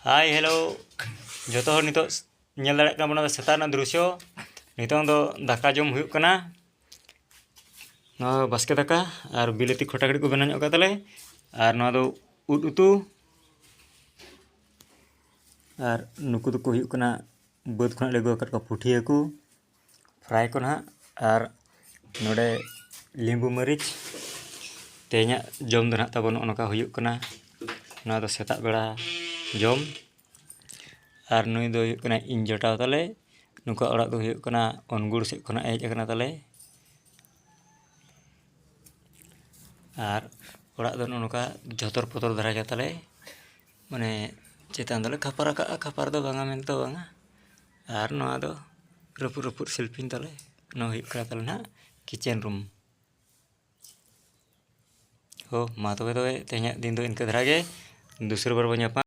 hi hello जो तो नितो ñel daᱲᱮᱜ ᱠᱟᱱᱟ ᱵᱚᱱ ᱥᱮᱛᱟᱜ ᱨᱮᱱᱟᱜ ᱫᱨᱤᱥᱥᱚ ᱱᱤᱛᱚᱝ ᱫᱚ ᱫᱟᱠᱟ ᱡᱚᱢ ᱦᱩᱭᱩᱜ ᱠᱟᱱᱟ ᱱᱚᱣᱟ ᱵᱟᱥᱠᱮ ᱫᱟᱠᱟ ᱟᱨ ᱵᱤᱞᱟᱹᱛᱤ ᱠᱷᱚᱴᱟ ᱜᱷᱟᱹᱲᱤ ᱠᱚ ᱵᱮᱱᱟᱣ ᱧᱚᱜ ᱠᱟᱫᱟᱞᱮ ᱟᱨ ᱱᱚᱣᱟ ᱫᱚ ᱩᱫ ᱩᱛᱩ ᱟᱨ ᱱᱩᱠᱩ ᱫᱚᱠᱚ ᱦᱩᱭᱩᱜ ᱠᱟᱱᱟ ᱵᱟᱹᱫᱽ ᱠᱷᱚᱱᱟᱜ ᱞᱮ ᱟᱹᱜᱩ ᱟᱠᱟᱫ ᱠᱚᱣᱟ ᱯᱩᱴᱷᱤ ᱦᱟᱹᱠᱩ ᱯᱷᱨᱟᱭ ᱠᱚ ᱱᱟᱦᱟᱜ ᱟᱨ ᱱᱚᱰᱮ ᱞᱤᱢᱵᱩ ᱢᱟᱹᱨᱤᱪ ᱛᱮᱦᱮᱧᱟᱜ ᱡᱚᱢ ᱫᱚ ᱱᱟᱦᱟᱜ ᱛᱟᱵᱚᱱ ᱱᱚᱜᱼᱚ ᱱᱚᱝᱠᱟ ᱦᱩᱭᱩᱜ ᱠᱟᱱᱟ ᱱᱚᱣᱟ ᱫᱚ ᱥᱮᱛᱟᱜ ᱵᱮᱲᱟ ᱡᱚᱢ ᱟᱨ ᱱᱩᱭ ᱫᱚ ᱦᱩᱭᱩᱜ ᱠᱟᱱᱟ ᱤᱧ ᱡᱚᱴᱟᱣ ᱛᱟᱞᱮ ᱱᱩᱠᱩᱣᱟᱜ ᱚᱲᱟᱜ ᱫᱚ ᱦᱩᱭᱩᱜ ᱠᱟᱱᱟ ᱚᱱᱜᱩᱲ ᱥᱮᱫ ᱠᱷᱚᱱᱟᱜ ᱦᱮᱡ ᱟᱠᱟᱱᱟ ᱛᱟᱞᱮ ᱟᱨ ᱚᱲᱟᱜ ᱫᱚ ᱱᱚᱝᱠᱟ ᱡᱷᱚᱛᱚᱨ ᱯᱚᱛᱚᱨ ᱫᱷᱟᱨᱟ ᱜᱮ ᱛᱟᱞᱮ ᱢᱟᱱᱮ ᱪᱮᱛᱟᱱ ᱫᱚᱞᱮ ᱠᱷᱟᱯᱟᱨ ᱟᱠᱟᱜᱼᱟ ᱠᱷᱟᱯᱟᱨ ᱫᱚ ᱵᱟᱝᱟ ᱢᱮᱱᱛᱮ ᱵᱟᱝᱟ ᱟᱨ ᱱᱚᱣᱟ ᱫᱚ ᱨᱟᱹᱯᱩᱫ ᱨᱟᱹᱯᱩᱫ ᱥᱤᱞᱯᱤᱧ ᱛᱟᱞᱮ ᱱᱚᱣᱟ ᱦᱩᱭᱩᱜ ᱠᱟᱱᱟ ᱛᱟᱞᱮ ᱱᱟᱦᱟᱜ ᱠᱤᱪᱮᱱ ᱨᱩᱢ ᱢᱟ ᱛᱚᱵᱮ ᱛᱮᱦᱮᱧᱟᱜ ᱫᱤᱱ ᱫᱚ ᱤᱱᱠᱟᱹ ᱫᱷᱟᱨᱟ ᱜᱮ ᱫᱩᱥᱨᱟ ᱵᱟᱨ ᱵᱚᱱ ᱧᱟᱯᱟᱢᱟ